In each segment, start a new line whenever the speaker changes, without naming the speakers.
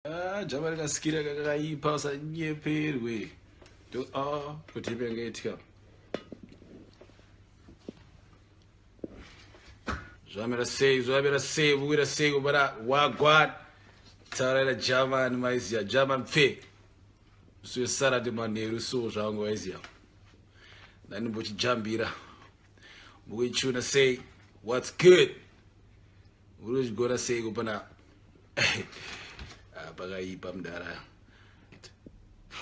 Java rakasikira kakaipa usanyeperwe. Kuti pengetika. Zvamira sei, buira sei kubara wagwan. Tara German maizia, German pfe. Suye Saturday manheru so zvangu waizia. Nani mbochijambira. Mukuichuna sei, what's good? Urikugona sei kupana. Pakaipa mudara.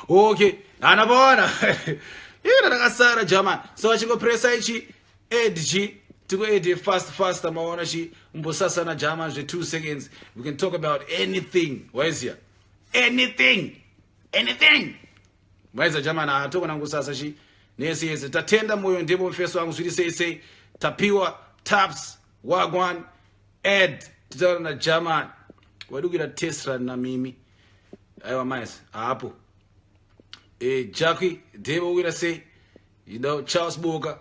Okay, anabona. Ina rakasara German. So achingopressa ichi edge to go edit fast maona chi mbosasana German for 2 seconds. We can talk about anything. Why is here? Anything. Why is German atoko nangusasa chi nesi yese tatenda moyo ndebo mfeso wangu zviri sei tapiwa taps wagwan ed tutaura na German. Wadukira Tesla na mimi. Aiwa mais hapo. Jackie Debo will say, Charles Boga.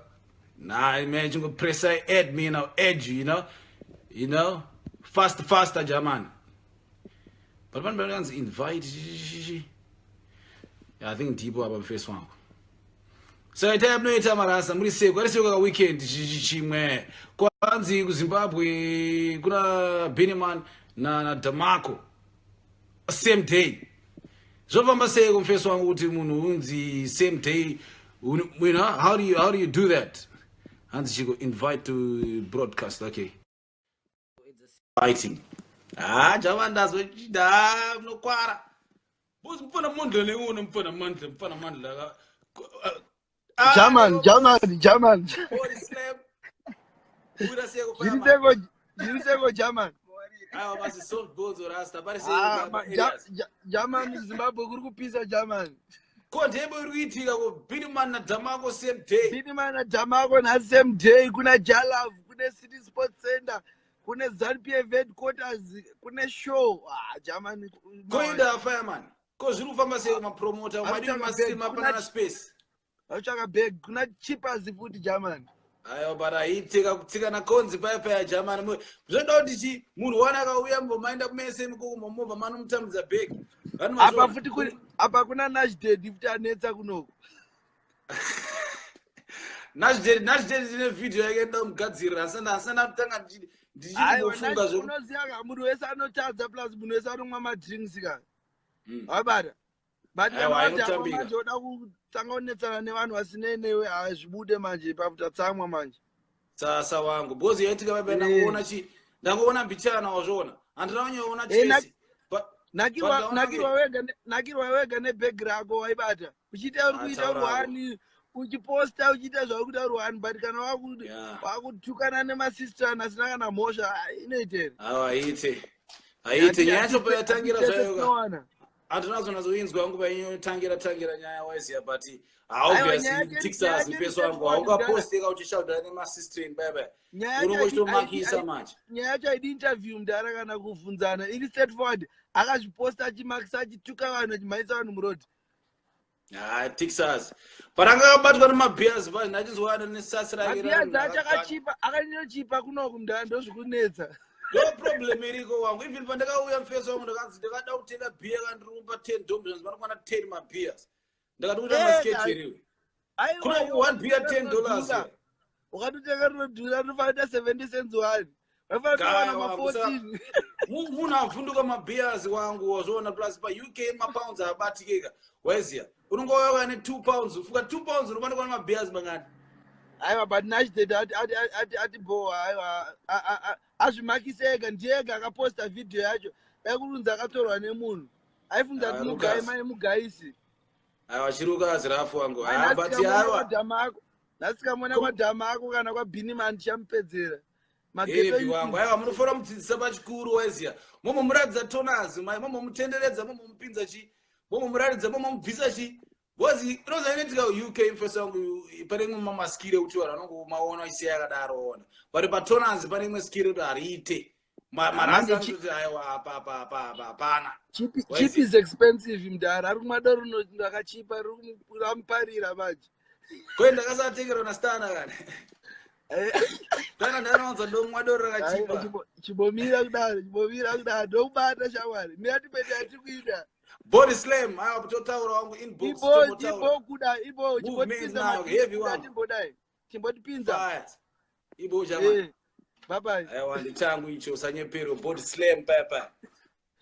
Nah, I imagine go press I ed me now, edge, faster, German. But one man's invite. Yeah, I think Debo about face one. So I tell no time around somebody say, what is your weekend? Chimwe, Kwanzi, Zimbabwe, Kuna Biniman, na Damako. Same day. Zovamba say confess one uti mununzi same day. How do you do that? And she go invite to broadcast, okay. Fighting. Jawan does what no quara. Who's mpana mandla ne uno mpana mandla.
German.
What is slap? Who does say
You say go German.
I was so bold or rasta, but
German is Zimbabwe pizza German.
Kontebo ruitika ko Biniman na Damako same day.
Biniman na Damako na same day. Kuna Jalav, kuna City Sports Center, kuna ZANU-PF headquarters, kuna show. German.
Koida fireman. Ko zvirufamba sei ma promoter madi masima pana space.
Auchaka beg kuna cheaper zifuti German.
Ayo bara itika kutsika na konzi paya ya German. Zvoda kuti chi munhu wana akauya mbomaenda kumese mukoko momova mano mutamudza bag.
Apa futi kuri apa kuna Nashded futi anetsa kunoko.
Nashded ine video yake enda mugadzirira asana kutanga ndichikufunga zvo.
Unoziya ka munhu wese anotadza plus munhu wese anomwa ma drinks ka. Wabata. But manje oda kutanga unetsana nevanhu vasine newe azvibude manje pakutatsamwa manje.
Sasa wangu bozi yetika mapenda kuona chi ndangoona bichana wazvona andina kunyoona chese
nakirwa wega nebag rako waibata uchiita uri kuita ruhani uchiposta uchiita zvauri kuita ruhani but kana wakutukana nemasisters asina kana mhosva inoitera
aite nyaya yacho payatangira zvayo andinazonazoinzwa nguva inotangira nyaya waiziya but obviously Texas mpeso wangu haukaposteka uchishaudana nemasistering bye unochitomakisa manje
nyaya yacho haidi interview mudhara kana kubvunzana iri straightforward akazviposta achimakisa achituka vanhu achimhanyisa vanhu murodi
Texas paranga akabatwa nemabears basi ndachinzwana nesasi rake
akanyinochipa kunoko mudhara ndozvikunetsa
no problem iriko wangu even pandakauya mfeso wangu ndakanzi ndakada kutenga beer kandirumba 10 dombs vanokwana 10 mabeers ndakati kuita masketch kuna one beer $10
ukatotenga rinodhura rinofanira 70 cents one vafanira kuwana 14
munhu avhunduka mabeers wangu wazviona plus pa UK mapounds abatikeka waiziya unongouya ne 2 pounds ufuka 2 pounds unofanira kuwana mabeers mangani
aiwa but Nashded ati bo azvimakise ega ndiyega akaposta video yacho aikurunza akatorwa nemunhu aifunza kuti mugai mai mugaisi
aiwa chirukazi rafu wangu
but aiwa nasikamona kwadhama ako kana kwaBiniman chamupedzera
mageto wangu aiwa munofora mudzidzisa pachikuru waiziya momo muradza tonazi mai momo mutenderedza momo mupinza chi momo muradza momo mubvisa chi bozi inozainoitika UK mfeso wangu pane imwe mamaskire kuti vanhu vanongomaona isiya yakadaro ona but patonanzi pane imwe skire kuti hariite marasa kuti aiwa apana
chip is expensive mudhara ari kumadaro rakachipa ramuparira manje
kwenda ndakasatengerwa nastana kana Kana ndanoza domwa doro rakachipa.
Chibomira kudaro ndobata shamwari ndiyatipete atikuita
Body slam ayo kutotaura wangu inbox
ibo kuda ibo
chibotipinza mapinza
timbodai chimbotipinza
ibo jamani
baba
aiwa ndichangu icho usanyepero body slam papa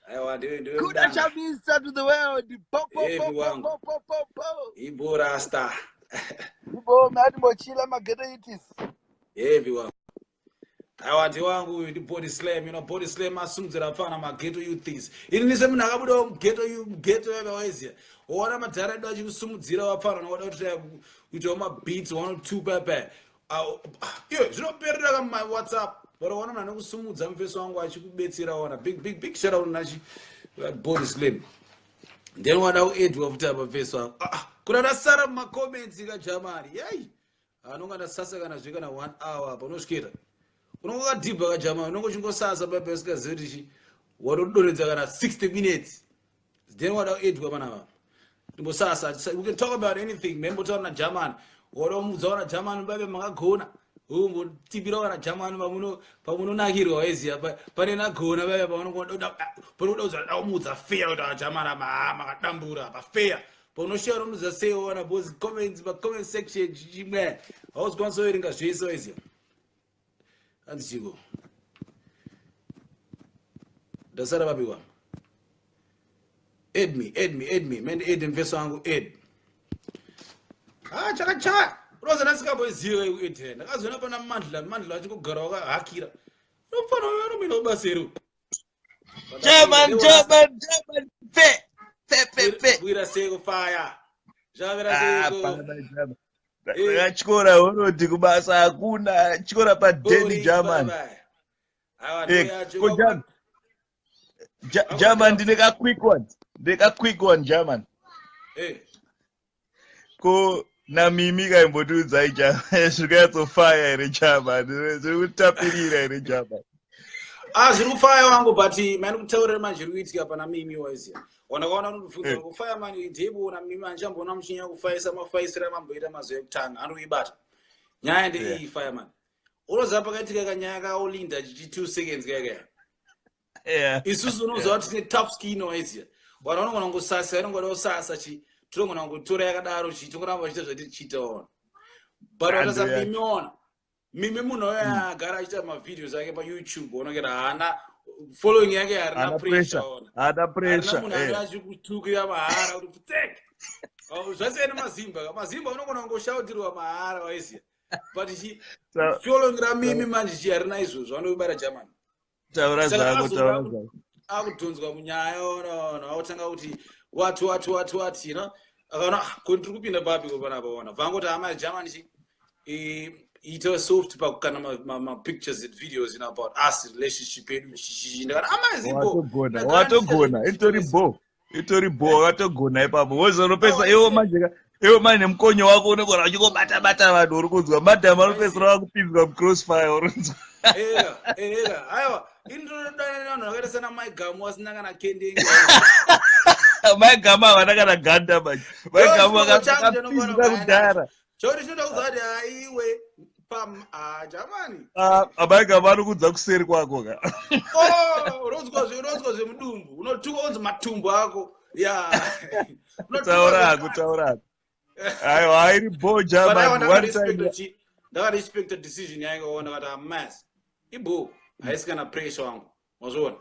aiwa ndiwe
kuda chamisa to the world popo
ibo rasta
ibo mati mochila magetitis
everyone aiwa ndiwangu ndi body slam body slam asumdzira fana mageto youths ini nise munhu akabuda geto yavawezia waona madhara edu achikusumudzira wapfana nokuda kuitawo mabeats 1 or 2 pepe iyo zvinoperera kamawhatsapp varaona munhu anokusumudza mufeso wangu achikubetsera ona big shout out nachi body slam then wada kuedwa futi apa mufeso wangu kuna ndasara mumacomments kaJamari yai anonga ndasasa kana zvikana 1 hour apa unosvikira unonga kadhibha kaJamari unonga uchingosasa pepe usingazivi wadodoredza kana 60 minutes then wada kuedwa panapa ndimbosasa we can talk about anything membotaura naJamani wadomudzawo naJamani pepe makagona umbotipirawo naJamani pamunonakirwa waiziya pane nagona pepe panoda kudza daumudza fair kuti aJamani makadambura pafeya paunoshaya unomudza sei ona because comments comment section chimwe hausikwanisa kuverenga zvese waiziya andichiko ndasara papiwa add me mende add mfeso wangu add chakachaya unoza ndasingamboiziva ikuadd ndakazoona pana mandla achingogara wakahakira unofana unomina kubasa ero
German
bwira sei kufaya zvavera seiko
chikora unoti kubasa hakuna chikora padeni German German ndineka quick one German ko namimi kaimbotiudzai German zvikatsofaya ere German zviri kutapirira ere German
zviri kufaya wangu but mani kutaurira manje zviri kuitika pana mimi waiziya wandakaona unobvunza kufaya mani ndeiboona mimi anchamboona muchinya kufaisa mafaisira mamboita mazuva ekutanga anoibata nyaya ndeiyi faya mani unoziva pakaitika kanyaya kaolinda chichi 2 seconds kayakaya isusu unoziva kuti tine tough skin waiziya wana unongona kungosasa inongoda kusasa tinongona kungotora yakadaro tongoramba chiita zvatichiita ona but watasa mimi ona mimi munhu uyo agara achiita mavideos ake paYouTube unongera haana following yake harina pressure ona
hada pressure
munhu ano achikutukira mahara kuti puteke zvasiyana mazimba unongona kungoshautirwa mahara waiziya but following ramimi manje harina izvozvo anoibara German
taura zvangu
akudhonzwa munyaya ona autanga kuti wati akaona kuti tiri kupinda papi panapa ona vangoti hama German ita soft pakukana ma-pictures and videos about us relationship yedu ndakati amazimbo
watogona itori bo watogona ipapo wozonopesa iwo manje mukonyo wako unogona uchingobata vanhu uri kunzwa madhama anopesera wakupinzwa mucrossfire urinzwa
aiwa indodanana vanhu vakaita sana maigamu asina kana kendenge
maigamu havana kana ganda manje maigamu akapinzwa kudhara
chori chinoda kuzati aiwe Germany
maigamu anokudza kuseri kwako ka
unonzwa zvemudumbu unotuka unzi matumbu ako
taura hako aiwa airi bo German one time
ndakarespecta decision yaingaona kati amas ibo haisi kana pressure wangu mazviona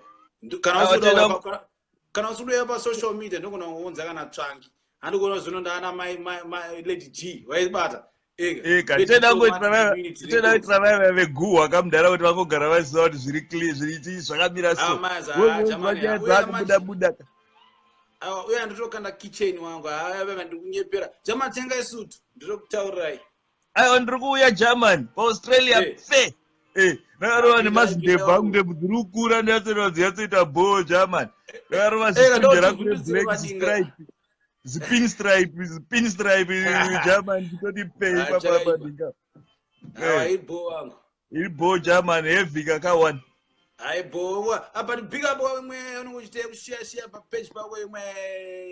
kana usidoya pasocial media ndogona kuunza kana tsvangi handikuona zvino ndaana lady G waibata
teda kuti vana veguhwa kamudhara kuti vangogara vaziva kuti zviri clear zviri zvakamira sobudabuda
uye handitokanda kitchen wangu ndikunyepera German tenga isutu nditokutaurirai
aiwa ndiri kuuya German paaustralia fe ndakarova nemazindebha angu ndebvu dziri kukura ndiyatsoita bo German ndakarova zvitunjera kune black stripe zipin stripe German nditoti pei papadinga
ibo wangu
ibo German heavy kaka1
aibo apa big up imwe unongochita kushare page pako imwe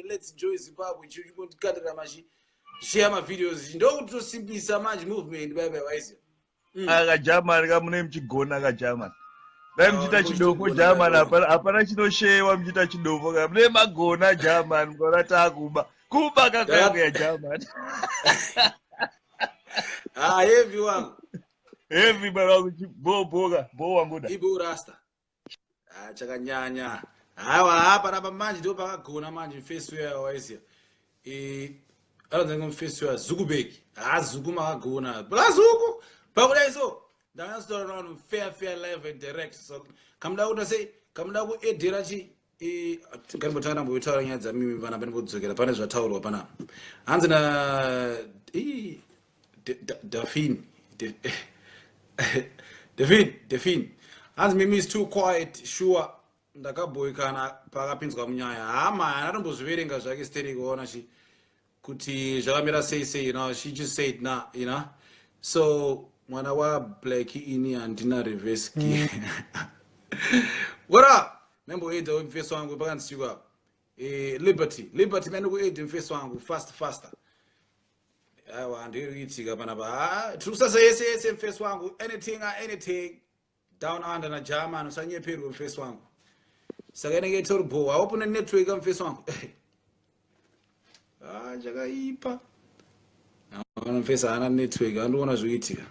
let's enjoy Zimbabwe chikondikatira machi share ma videos ndokuti tosimbisa manje movement bye waiziya
akagerman kamune muchigona kagerman dai muchiita chidoko german hapana chinoshewa muchiita chidoko ka mune magona german mukona taakuba kuba kakayanga yagerman
heavy wangu
heavy bwana wangu boboka bo wanguda
ibo rasta chakanyanya hawa hapa rapa manje ndo pakagona manje festival waizia anozanga festival zukubeki zuku makagona bla zuku pakudai so ndanastory around fair live and direct so kamda utase kamda ku edera chi ngambotana mboitaura nyaya dzamimi pana panebodzokera pane zvataurwa pana hanzi na Delphine hanzi mimi is too quiet sure ndakaboikana pakapinzwa munyaya hama anatombozviverenga zvake steri kuona chi kuti zvakamira sei you know she just said nah you know so mwana wa black ini handina reverse key what up membo eda mfeso wangu pakanzishika liberty mene ku eda mfeso wangu faster awa ndiri kuitika panapa tikusasa yese mfeso wangu anything down under na German usanyeperwa mfeso wangu saka inenge tori bo awopona network mfeso wangu chakaipa mfeso ana network andoona zvoitika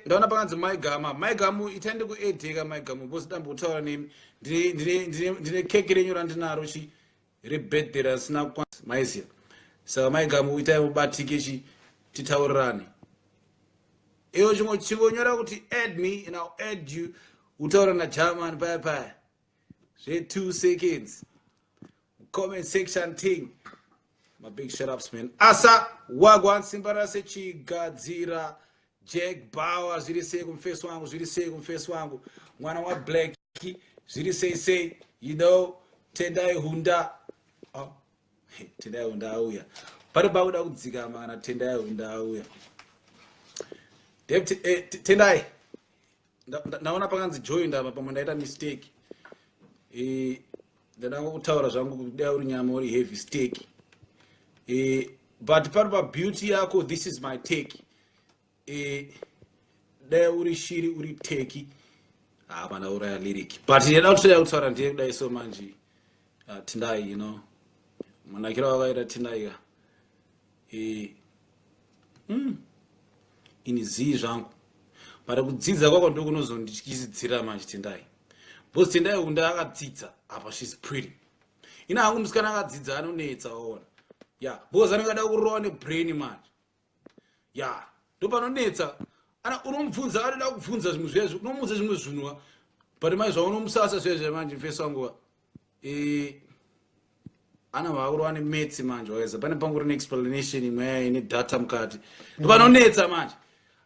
ndaona pakanzi maigamu itaende kuedheka maigamu bosi dambotaura nemi ndine keke renyu randinaro chi rebirthday rasina kukwanisa maiziya saka maigamu itai mubatike chi titaurirane iyo chimwe chingonyora kuti add me and I'll add you utaura na German paya 2 seconds comment section thing my big shut ups man asa wagwan simba rase chigadzira Jack Bauer zviri sei kumfeso wangu mwana wa black zviri sei you know tendai hunda tendai hunda auya pari pauda kudzikama kana tendai hunda auya tendai ndaona pakanzi joined apa pamwe ndaita mistake ndananga kutaura zvangu kudai uri nyama uri heavy stake but pari pa beauty yako this is my take dai uri shiri uri teki hapana uraya lyric but ndida kutoya kutaura ndiye kudai so manje tendai you know manakira wakaita tendai ka ini zii zvangu pari kudzidza kwako ndo kunozondityisidzira manje tendai because tendai unda akadzidza apa she's pretty ina hangu musikana akadzidza anonetsa waona because anongada kurowa nebrain manje ndo panonetsa unomubvunza anoda kubvunza zvimwe zvezvo unomuudza zvimwe zvinhu but mai zvaunomusasa zvezve manje mfeso wangu ana vakurowa nemetsi manje waiza pane panguri neexplanation imwe ine data mukati ndo panonetsa manje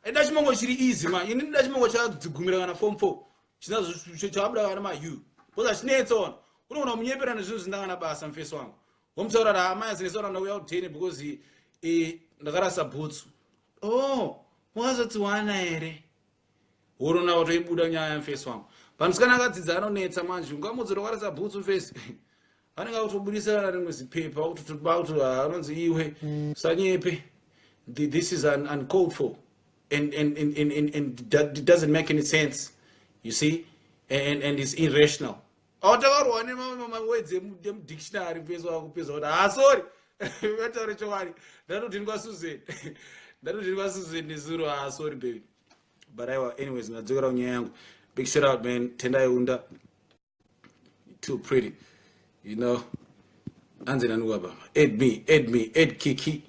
aida chimongo chiri easy manje ini ndida chimongo chakadzigumira kana form 4 chinazo chabuda kana mayu because achinetsa ona unoona munyeperana zvinhu zvindangana basa mfeso wangu womutaura hama zinesaura ndakuya kutene because ndakarasa bhutsu wazoti wana here urona watoibuda nyaya yamfeso wangu pamusikana akadzidza anonetsa manje ungamudzira warasa bhutsu mfesi anenge akutobudisana rimwe zipepa akutotoba anonzi iwe sanyepe this is uncalled for and it doesn't make any sense you see and it's irrational awatakarwa nemawedzi emudictionary mfeso wako peza kuti sorry ngataure chokwadi ndatodini kwasuzen nezuro sorry baby but anyways ndadzokera kunyaya yangu big shout out man tendai unda too pretty you know anze nanuka baba add kiki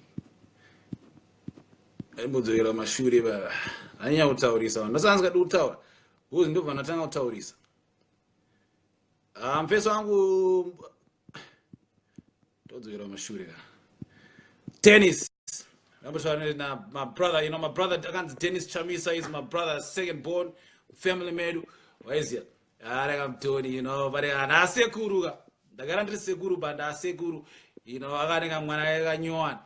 aimbodzoera mashure baba anyanya kutaurisa vanhu ndasanzika di kutaura uzi ndobva ndatanga kutaurisa mfeso wangu todzokera mashure kana tennis my brother, you know, my brother Dennis Chamisa is my brother, second born, family medu. Where is it? I'm Tony, you know, but I say Kuruga. The guarantee Seguru, but I say Guru, you know, I got one.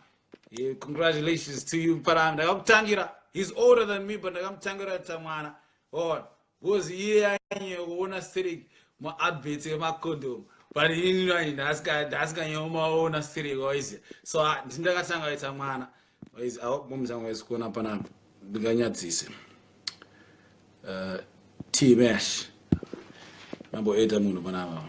Congratulations to you, Param. I'm Tangira. He's older than me, but I'm Tangira Tamana. Oh, was here you wanna study my advance my condom. But you know, that's guy, your own study, so I didn't get Tamana. Mumzangu esikona pana biganyadzise. T-Mash. Mambo eta munhu pana.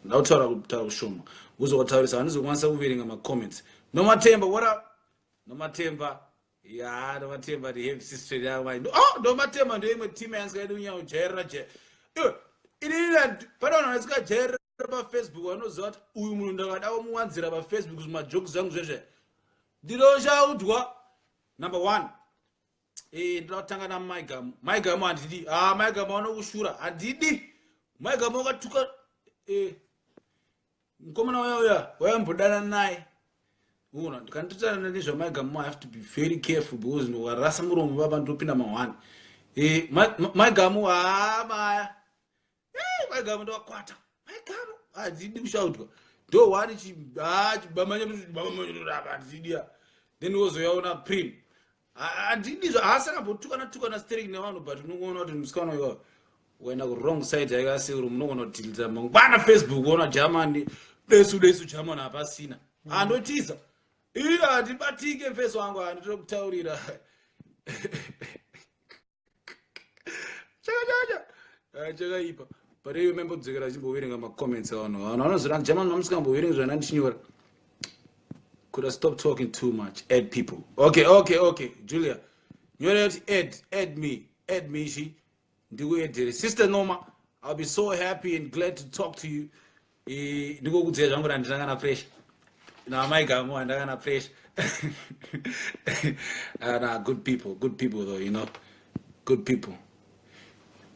Ndautaura kutaura kushoma. Uzotaurisa andizokwanisa kuverenga ma comments. Nomatemba, what up? Nomatemba. Yeah, Nomatemba the heavy sister yangu. Oh, Nomatemba ndio imwe team yangu yedu nya ujera je. Inila pardon nasika jera pa Facebook wanoziva kuti uyu munhu ndakada kumuwanzira pa Facebook zuma jokes zangu zveshe. Ndinochaudwa number 1. Ndinotanga na Maigamu. Maigamu handidi. Maigamu anokushura. Handidi. Maigamu wakatuka mkomana wayambodana naye. Una ndikanditana nezva Maigamu I have to be very careful because ndowarasa muromo baba ndopinda ma1. Maigamu maya. Maigamu ndokwata. Maigamu handidi kushaudwa. Ndo wani chibamanya ndidia. Then wozoyaona prim. Handidi asakabotuka na steering nevanhu but unongoona kuti musikana uyo wenda ku wrong side yakasi uri munogona kudhilita mangwana Facebook ona Germany desu Germany hapasina. Andotiza. Hatibatike mfeso wangu handitokutaurira. Chakaipa. But you remember kudzekera chimboverenga ma comments vanhu vanozira German mamusikamboverenga zvana ndichinyora. Could I stop talking too much? Add people. Okay. Julia. You're add me. She. Sister Norma, I'll be so happy and glad to talk to you. Fresh. Now my God, more and fresh. Good people though, you know. Good people.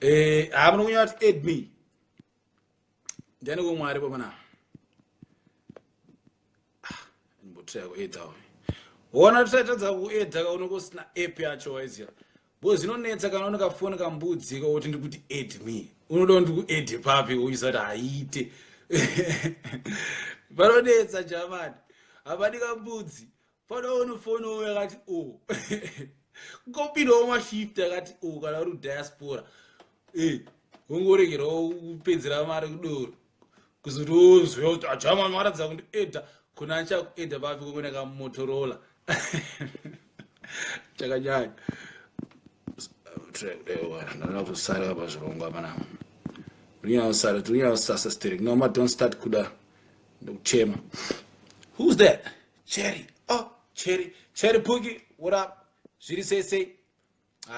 I'm going to add me. Then go my now. Ona tsatadza kuedza kaunokosina app yacho waizira. Bo zinonetsa kana unokafona kambudzi kuti ndikuti add me. Unoda ndikuadd papi uyisati haite. Varonetsa German. Abadi kambudzi. Fana unofona yakati o. Ngopinda ma shift yakati o kana uri diaspora. Ungoregera upedzera mari kudoro. Kuzotozwe kuti German maradza kuti add kuna chakuedha papi kuoneka Motorola. Chakanyanya. Ndanakusara pazvirongwa pana. Tunyasasa steering. No, don't start kuda. Ndokuchema. Who's that? Cherry. Oh, Cherry. Cherry Poogie. What up? Zviri say.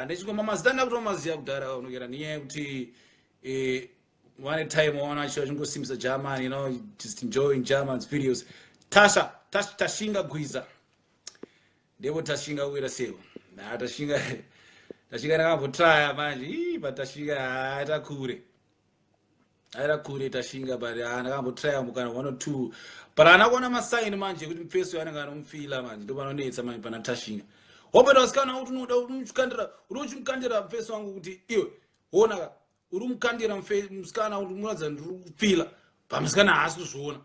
Ndechiko mama zidana kuti maziya kudhara unogera niye kuti one time waona chingosimbisa German, you know, just enjoying German's videos. Tashinga Gwiza. Devo Tashinga wira sewo. Na Tashinga nakambotry manje. But Tashinga atakure Tashinga but nakambotry mukana 1 or 2. But anakuona masign manje kuti mfeso yananga anomfila manje. Ndo vanonetsa manje pana Tashinga. Hopeta usikana kuti unoda urumkandira mfeso wangu kuti iwe ona urumkandira mfeso kuti muradza ndikufila. Pamusikana hasi kuzviona.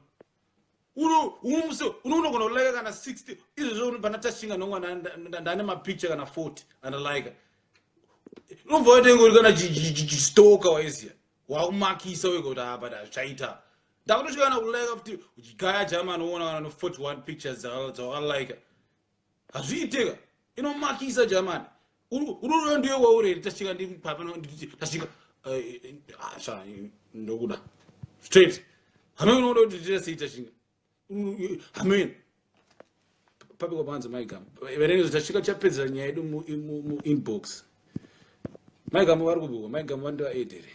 Unogona kulike kana 60 izvo pana Tashinga nongwa ndane mapicture kana 40 andalike. Unomva kuti ngori kana stalker waizia. Wakumakisa weko kuti apa zvaita. Ndakutosvikana kulike kuti uchigaya German uona kana 41 pictures dzawalike. Hazviitika. Inomakisa German. Uri ndiye waureri Tashinga ndi papa nditi Tashinga ndokuda. Straight. Hamwe unoda kuti ndise Tashinga. Amen. Papi kwa panza Maigamu. Verenzo tashika chapedza nyaya yedu mu inbox. Maigamu vari kubuka. Maigamu vandu vaedere.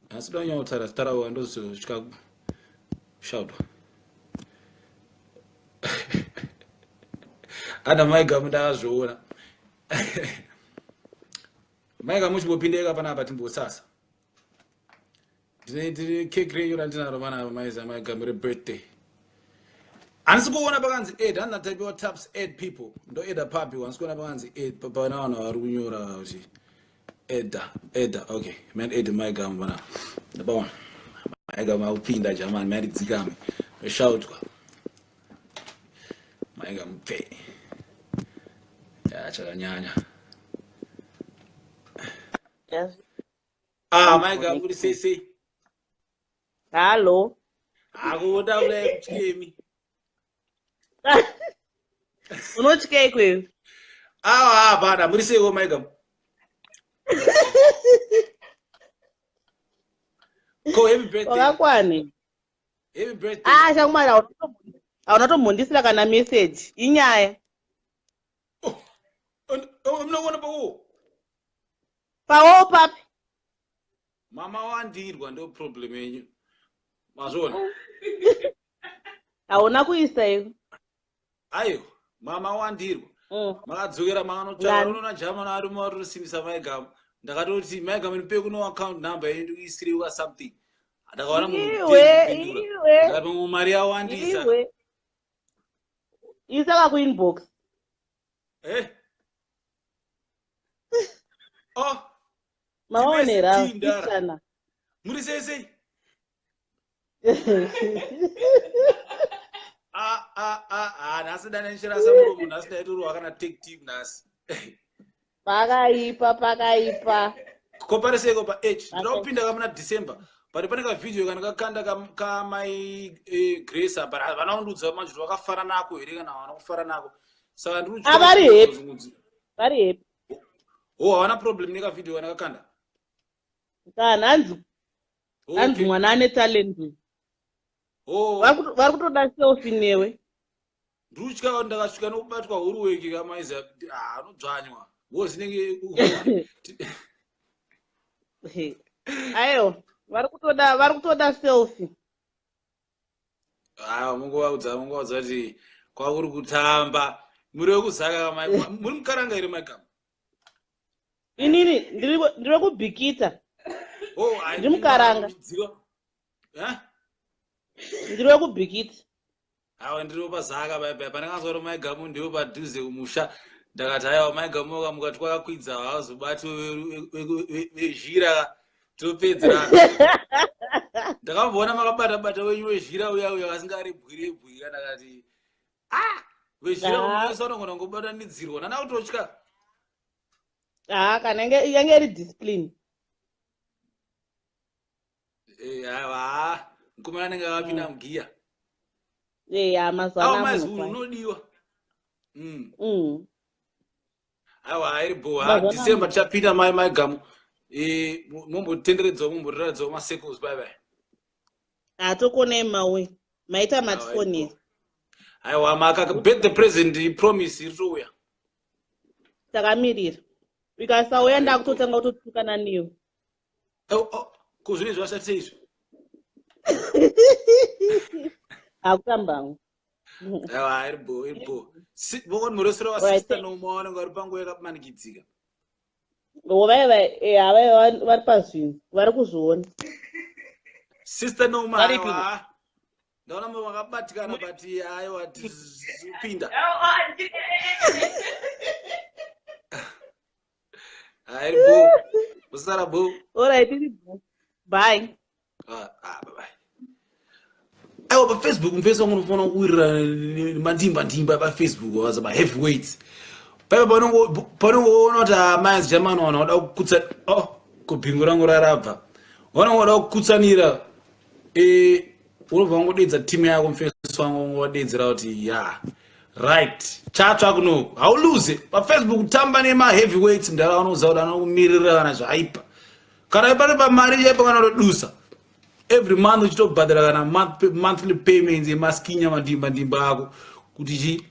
Asi danya tara wandozo shika shaudwa. Ana Maigamu ndazvoona. Maigamu chibopindeka panapa timbosasa. Ndine cake renyu randinaro mana maiza Maigamu birthday. Anasikuona pakanzi add ana type of taps add people. Ndo add papi wansikuona pakanzi add papa na wana vari kunyora kuti add okay. Man add Maigamu bana. Ndabona. Maigamu upinda German mari dzikame. Shout kwa. Maigamu pe. Ya chakanyanya.
Yes.
Maigamu uri say.
Hello.
Akuda ule chimi.
Unotya ikweyo?
Hapana, muriseko maigam. Ko happy birthday.
Wakakwani?
Happy birthday.
Shamwari hauna tombondisira kana message. Inyaya.
Mnogona pawo.
Pawo papi.
Mama wandirwa ndo problem yenyu. Mazona.
Hauna kuisa iyo.
Ayo, mama wandirwa. Makadzokera manotsvaka unona German ari marosimbisa maigam. Ndakatoti maigam nipe kuno account number yendu isiriwa something. Ndakaona munhu mari yawandisa.
Isaka kuinbox. Maonera kuchana.
Muri sei? Nasi dana nshira samuromo nasi daitorwa kana take team nasi.
Pakaipa.
Kopareseko pa H. Ndinopinda kamuna December. Pari pane ka video kana kakanda ka mai Grace apa vanaundudza manje vakafara nako here kana vana kufara nako. Saka ndiri kuchika.
Vari happy.
Hawana problem neka video kana kakanda.
Kana hanzi mwana ane talent. Vari kutoda selfie newe.
Ndiri kuchika ndakasvika nokubatwa huruweki kamaiza anodzvanywa. Wozinenge
ayo vari kutoda selfie.
Mungovaudza kuti kwakuri kutamba muri wekuzaka kamai muri mukaranga here maigama.
Inini ndiri kubhikita. Ndiri mukaranga. Ndiri wekubhikita.
Ndiri pazaka pane kanzwa kuti maigamu ndiwo padhuze kumusha. Ndakati haiwa maigamu wakamuka twakakwidza haazobati wezhira topedzera. Ndakamboona makabata wenyu wezhira uya asingarebwirebwira. Ndakati wezhira unoesa unogona ngobatanidzirwa nana kutotya.
Kana yange iri discipline.
Aiwa mukomana anenge akapinda mugiya.
Mazwana
mazulu unodiwa. Aiwa airi boha December tichapinda maigamu. Mumbotenderedzawo mumboratidzawo macircles bye.
Tokonei mawe maita matifonera.
Aiwa maka birthday present promise iritoya.
Takamirira. Ikasauya ndakutotanga kutotukana niwe.
Kuzvine zvashatisa izvo.
Akutambangu.
Aiwa iri bo. Vokoni muresero wasista nomaona ngari pangu yakapamanikidzika.
Vari pazvinhu vari kuzviona.
Sister Noma aiwa. Ndaona mwe wakabatikana bati aiwa tipinda. Airi bo. Usara bo.
Alright, bye.
Bye. Aiwa pa Facebook mfeso unofona kuwirira mandimba pa Facebook waza ba heavyweights. Paipa panongoona kuti amai German wanoda kukutsa kubhingo rangu rarabva. Wanoda kukutsanira unobva wangodedza timu yako mufeso wangu wadedzera kuti right chatsva kuno hauluze pa Facebook tamba nema heavyweights ndara vanoziva kuti anokumirira kana zvaipa kana pane pamari chaipa kana kutodusa every month uchitobhadhara kana monthly payments emaskinya mandimba ako kuti chi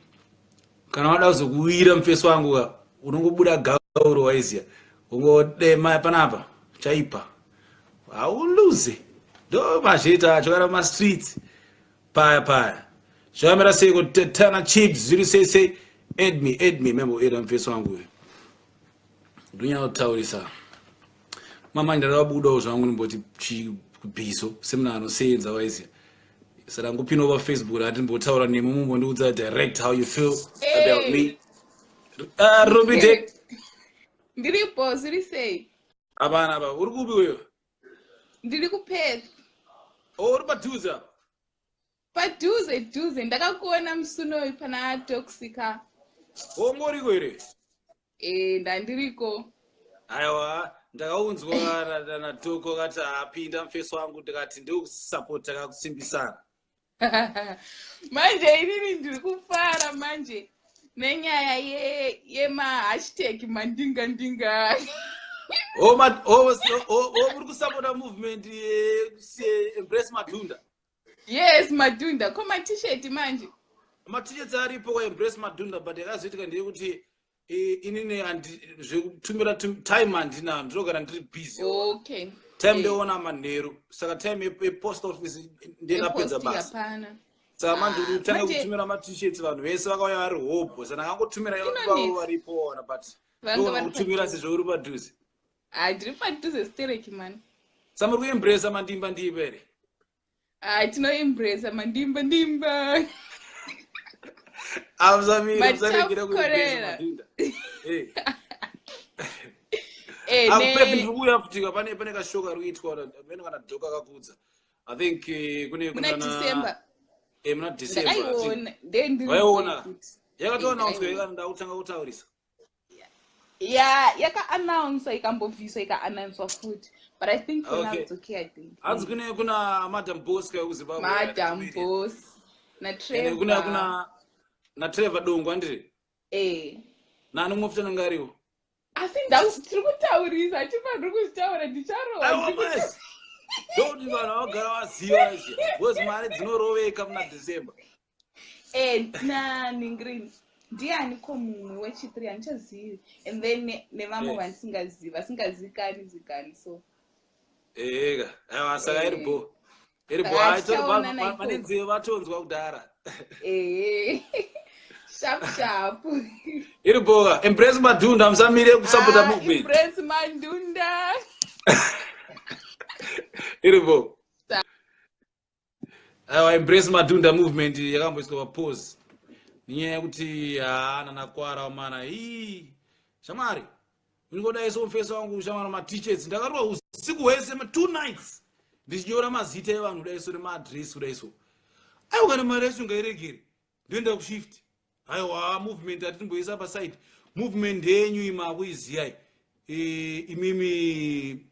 kana wada kuzokuwira mufeso wangu unongobuda gauro waiziya ungodema panapa chaipa hauluze ndo mazheta acho kana mastreets paya zvamira sei kuti Tana Chips zviri sei add me member era mfeso wangu uyu ndonyataurisa mama ndarabudawo zvangu nimboti chibhiso semuna anosenza waiziya saka ngupinda pa Facebook rati ndimbotaura nemi mumbondiudza direct how you feel about me. Robite
ndiripo zviri sei?
Apana uri kupi wewe?
Ndiri kuPerth.
Uri padhuze apa?
Padhuze ndakakuona musuno pana Toxica.
Ngoriko here?
Ndandiriko.
Aiwa ndakaunzwa na Toko kati apinda mufeso wangu ndikati ndokusapota kakusimbisana.
Manje inini ndiri kufara manje nenyaya yemahashtag mandinga.
uri kusapota movement Embrace Madunda.
Yes, Madunda. Ko t-shirt manje.
T-shirts aripo kwa Embrace Madunda, but yakazoitika ndeyekuti inini zvekutumira time handina, ndinogara ndiri busy.
Okay.
Time ndeona manheru, saka time yepost office ndinapedza basa. Saka manje utanga kutumira t-shirts vanhu vese vakauya vari hobo, saka ndakangotumira vavo varipo wana, but ndogona kutumira sezvo uri padhuze.
Ndiri padhuze stereki man.
Saka muri kuembrace mandimba ndiipa here?
Tinoembrace mandimba.
Amzavigira kuembrace Madunda. Ndiri kuuya futika pane kashoka riri kuitwa pamene kana dhoka kakudza. I think kuna
December.
Muna December. Vaiona. Yakatoannounce kana ndautanga kutaurisa.
Yaka-announce ikambobviswa ika-announcewa futhi. But I think for now it's okay, I think.
Hanzi kuna Madam Boss kwa kuZimbabwe.
Madam Boss. Na Trevor.
Na Trevor Dongo andiri. Nani mufutana ngariwo?
Asi tiri kutaurisa, tifaniri kuzitaura ndicharowa.
Dodi vanhu vagara vaziva izvi. Bozi mari dzinoroveka muna December.
Ningrini. Ndiani ko mumwe wechi3 anichazivi, and then nevamwe vandisingazivi vasingazikani so.
Aiwa saka iripo vanenzeve vatonzwa kudhara.
Sharp.
Iripo Embrace Madunda, musamire kusapota movement.
Embrace Madunda.
Iripo aiwa Embrace Madunda movement yakamboiswa papause ninyaya yekuti nanakwara mana shamwari ndingodaiso mufeso wangu shamwari t-shirts ndakarova usiku hwese 2 nights ndichinyora mazita evanhu daiso nemaadresi kudaiso. Aiwa kana mari yacho ngairegere ndoenda kushift. Aiwa movement atinomboisa paside. Movement yenyu imakuiziyai imimi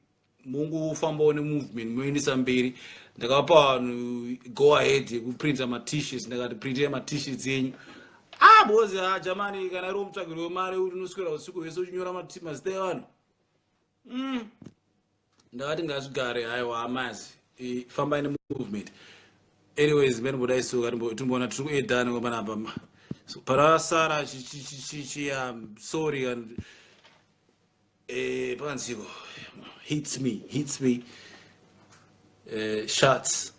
mungofambawo nemovement moendesa mberi. Ndakapa vanhu go ahead yekuprinta t-shirts, ndakati printire t-shirts yenyu. Bozi jamani, kana iri mutsvagiro wemari unoswera usiku hwese uchinyora mazita evanhu. Ndakati ngazvigare aiwa amazi fambai nemovement. Anyways, mene bodaiso timboona tiri kuedhana kwapanapa. Parasara sorry and panziko hits me shots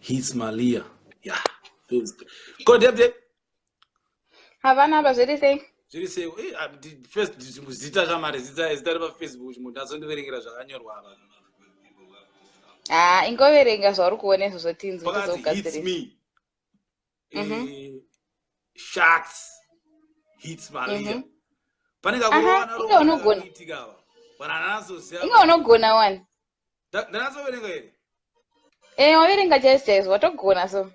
hits Malia. Yeah. Go Deb.
Havana bazviri sei?
Zviri sei? First zita zvamari zita paFacebook munhu azondiverengera zvakanyorwa apa.
Ingoverenga zvauri kuona izvo zvotinzi
hits me. Shots hits Malia. Panenge kuona
inga unogona. Inga unogona one.
Ndanazoverenga here?
Waverenga chaizvo watogona so.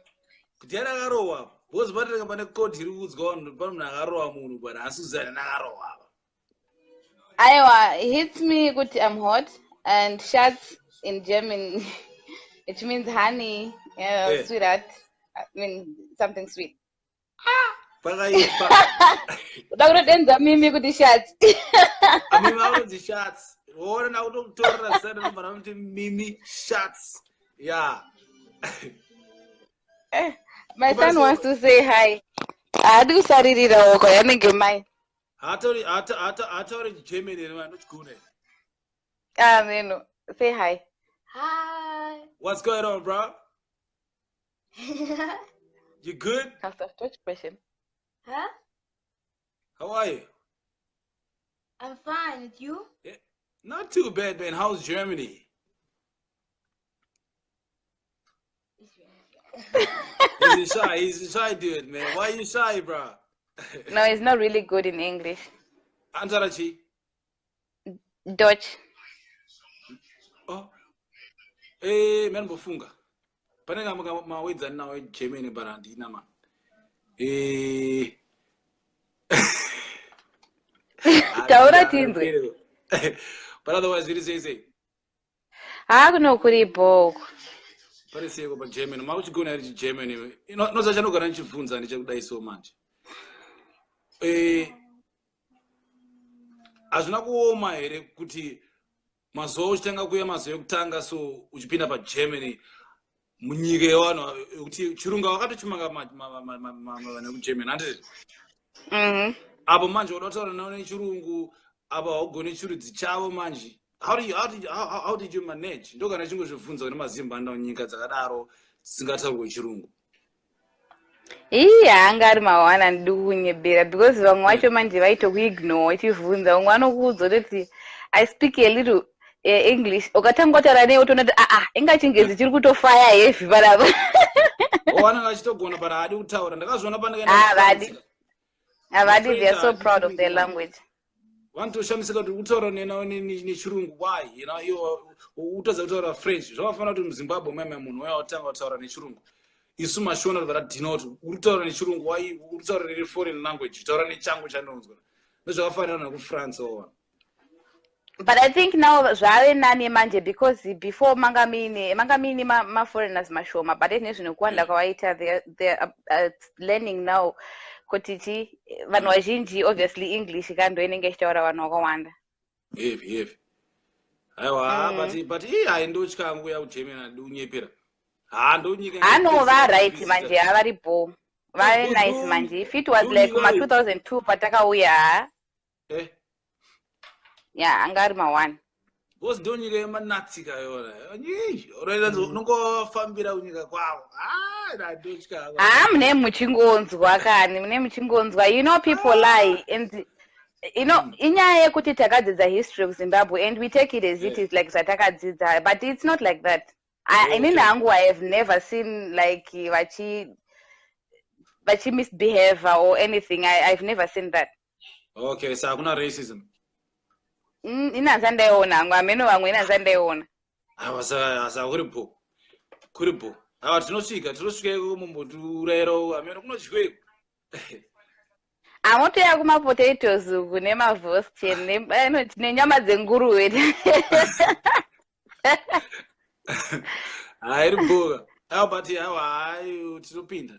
Kuti yarakarohwa bozi patinenge pane code iri kuudzwa vanhu pane munhu akarohwa munhu bwana asuzana nakarohwa apa.
Aiwa, hits me kuti I'm hot, and shots in German it means honey, sweetheart. I mean something sweet.
Pakaipa.
Udakutodenza mimi kuti shots.
Mimi aunonzi shots. Woona nakutokutorera zita rinobva kuti Mimi shots. Yeah.
My son wants to say hi. Hadi kusaririra woko yanenge mai.
Hatauri German here man, nochigone.
Neno. Say hi.
Hi.
What's going on, bro? You good?
That's a Dutch question.
Huh?
How are you?
I'm fine. And you?
Yeah. Not too bad, man. How's Germany? He's a shy dude, man. Why are you shy, bro?
No, it's not really good in English.
Antarachi?
Dutch.
Oh. Man, bofunga. Panenga mawedza nawe Germany barandi nama.
Taura tinzwe.
But otherwise, it is easy.
Kuno kuri boko.
pariseko pa German makuchigona ri German noza chanogara nichibvunza ndichakudaiso manje hazvina kuoma here kuti mazuva uchitanga kuuya mazuva ekutanga so uchipinda pa Germany munyika yevanhu kuti chirungu wakatochimanga vanhu vekugermany handiti apo manje uda kutaura navo nechirungu apa haugoni chirudzi chavo manje how did you manage ndogana chingozvibvunza kuti mazimbanda nyika dzakadaro dzisingataurwe chirungu
anga ari mawana andidi kunyebera because vamwe vacho manje vaitokuignore vachibvunza umwe anokuudza kuti I speak a little English ukatanga kutaura newe utoona kuti inga chingezi chiri kutofaya heavy panapa
wananga achitogona but haadi kutaura ndakazviona
avadi they are so proud of their language
vanotoshamisa kuti kutaura nechirungu why iwo utadza kutaura French zvakafanira kuti muZimbabwe meme munhu uya watanga kutaura nechirungu isu mashona vakadhina kuti uri kutaura nechirungu why uri kutaura neforeign language taura nechangu chandinonzwa nezvakafanira nekufrance owa.
But I think now zvave nani manje because before manga mini ma foreigners mashoma but nezvino kuwanda kwawaita they are learning now kuti vanhu vazhinji obviously English kando inenge ichitaura vanhu vakawanda
heavy aiwa but haindotya nguya kuGermany adi unyepera ndonyika
anova right manje havaripo vave nice manje if it was like kuma 2002 patakauya angari ma1
because ndonyika yemanatsika yona unongofambira kunyika kwavo ndotya
mune muchingonzwa kani mune muchingonzwa people lie and inyaya yekuti takadzidza history of Zimbabwe and we take it as it is like zatakadzidza but it's not like that. Inini hangu I have never seen like vachi misbehave or anything. I've never seen that.
Okay, so hakuna racism.
Inanza ndaiona hangu ameno vamwe inanza ndaiona.
Asa kuripo. Tinosvika iko mumboturero ameno kunodyweiko.
Amotoya kuma potatoes kune mavhosti nenyama dzenguruwe.
Riboga. But tinopinda.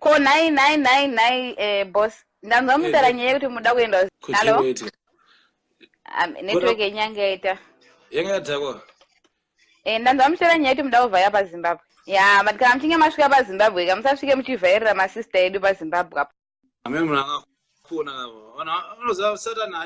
Ko 9999 boss. Ndanzwa mutara nyaya kuti muda kuenda. Hello. Network yenyanga yaita.
Yanga yatakwa.
Ndanzwa mutara nyaya kuti muda kuvhaya paZimbabwe. But kana mchinge masvika paZimbabwe kamusasvike muchivhairira masista edu paZimbabwe apo.
Amene munhu akafona vanhu vanoziva Satani